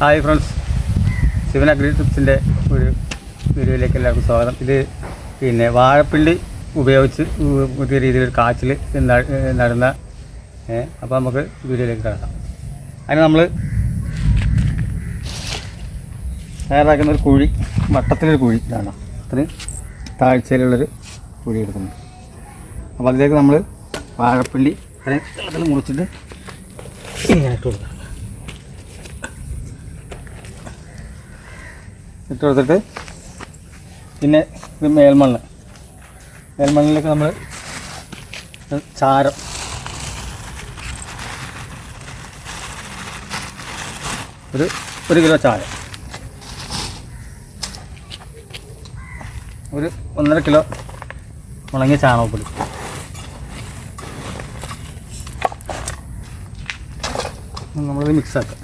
Hi friends, Shivan agri ടിപ്സിൻ്റെ ഒരു വീഡിയോയിലേക്ക് എല്ലാവർക്കും സ്വാഗതം. ഇത് പിന്നെ വാഴപ്പിണ്ടി ഉപയോഗിച്ച് പുതിയ രീതിയിൽ കാച്ചിൽ നടുന്ന അപ്പോൾ നമുക്ക് വീഡിയോയിലേക്ക് കിടക്കാം. അതിന് നമ്മൾ തയ്യാറാക്കുന്ന ഒരു കുഴി, വട്ടത്തിലൊരു കുഴി ഇതാണ്. അത്രയും താഴ്ചയിലുള്ളൊരു കുഴി എടുക്കുന്നു. അപ്പോൾ അതിലേക്ക് നമ്മൾ വാഴപ്പിണ്ടി അതിൽ മുറിച്ചിട്ട് ഇങ്ങനെ ഇട്ട് കൊടുത്തിട്ട് പിന്നെ ഇത് മേൽമണ്ണിലേക്ക് നമ്മൾ ചാരം ഒരു കിലോ ചാരം, ഒരു 1.5 കിലോ ഉണങ്ങിയ ചാണകപ്പൊടി, നമ്മളിത് മിക്സാക്കാം.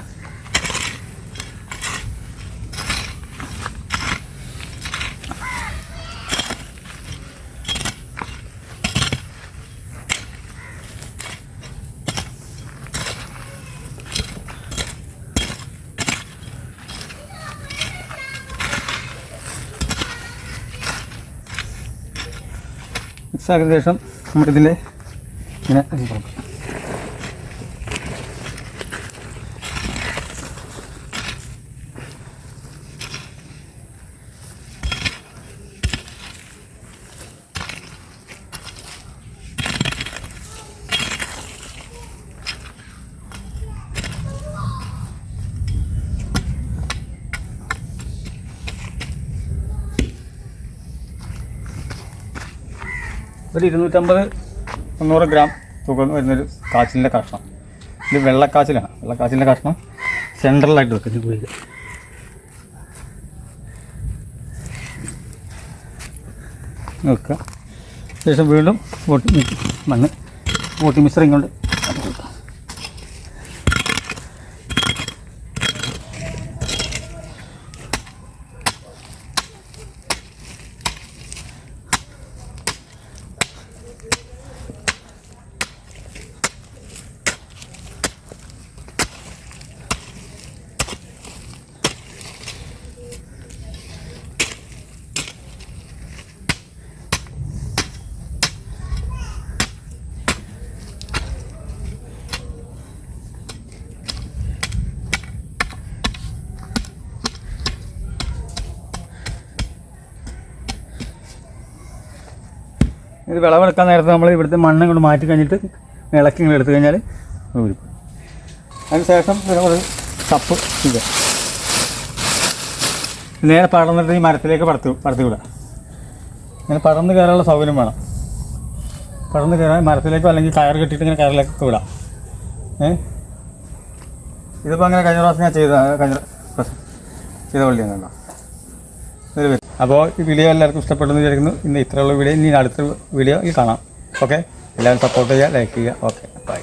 മിക്സാക്കിയതിന് ശേഷം നമ്മളിതിൽ ഇങ്ങനെ കൊടുക്കും. ഒരു 250-300 ഗ്രാം തൂക്കം വരുന്നൊരു കാച്ചിലിൻ്റെ കഷ്ണം. ഇത് വെള്ളക്കാച്ചിലാണ്. വെള്ളക്കാച്ചിലിൻ്റെ കഷ്ണം സെൻട്രലായിട്ട് വെക്കും. ഇത് കുഴിയിൽ വെക്കുക. ശേഷം വീണ്ടും ഓട്ടി മിശ്രം കൊണ്ട് കൊടുക്കുക. ഇത് വിളവെടുക്കാൻ നേരത്ത് നമ്മൾ ഇവിടുത്തെ മണ്ണ് കൊണ്ട് മാറ്റി കഴിഞ്ഞിട്ട് ഇളക്കി ഇങ്ങനെ എടുത്തു കഴിഞ്ഞാൽ ഊരും. അതിന് ശേഷം നമ്മൾ ചപ്പ് ചെയ്യുക. നേരെ പടർന്നിട്ട് ഈ മരത്തിലേക്ക് പടത്തി വിടുക. ഇങ്ങനെ പടർന്ന് കയറാനുള്ള സൗകര്യം വേണം. പടർന്ന് കയറാൻ മരത്തിലേക്കോ അല്ലെങ്കിൽ കയർ കെട്ടിയിട്ട് ഇങ്ങനെ കയറിലേക്കൊക്കെ വിടാം. ഇതിപ്പോൾ അങ്ങനെ കഴിഞ്ഞ പ്രാവശ്യം ഞാൻ ചെയ്ത പള്ളിയാണ്. അപ്പോൾ ഈ വീഡിയോ എല്ലാവർക്കും ഇഷ്ടപ്പെട്ടെന്ന് വിചാരിക്കുന്നു. ഇന്ന് ഇത്രയുള്ള വീഡിയോ, ഇനി അടുത്ത വീഡിയോയിൽ കാണാം. ഓക്കെ, എല്ലാവരും സപ്പോർട്ട് ചെയ്യുക, ലൈക്ക് ചെയ്യുക. Okay, by.